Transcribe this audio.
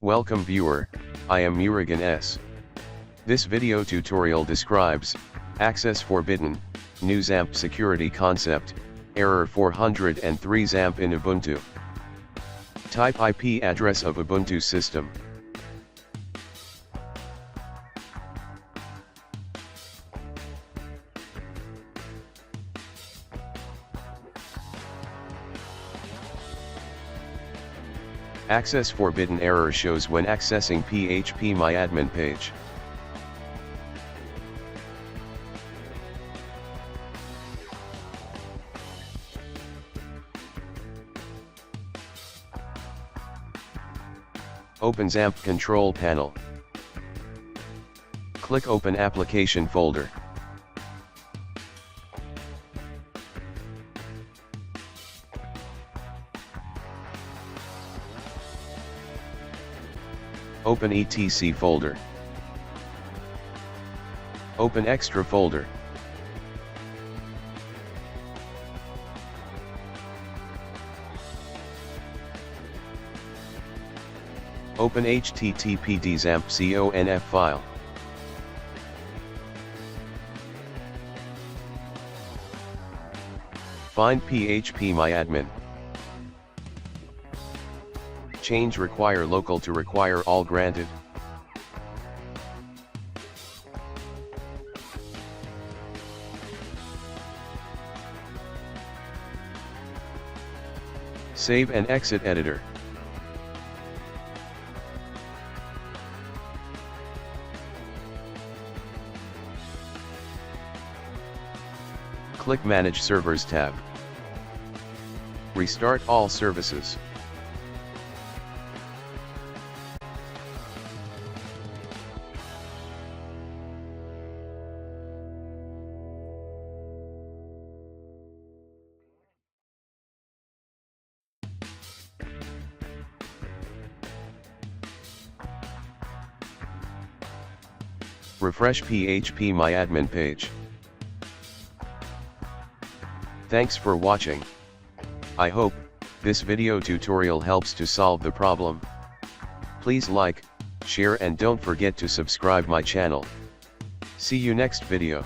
Welcome viewer, I am Murugan S. This video tutorial describes, access forbidden, new XAMPP security concept, error 403 XAMPP in Ubuntu. Type IP address of Ubuntu system. Access forbidden error shows when accessing phpMyAdmin page. Open XAMPP control panel. Click Open Application folder. Open etc folder. Open extra folder. Open http XAMPP file. Find phpMyAdmin. Change require local to require all granted. Save and exit editor. Click Manage Servers tab. Restart all services. Refresh phpMyAdmin page. Thanks for watching. I hope this video tutorial helps to solve the problem. Please like, share and don't forget to subscribe my channel. See you next video.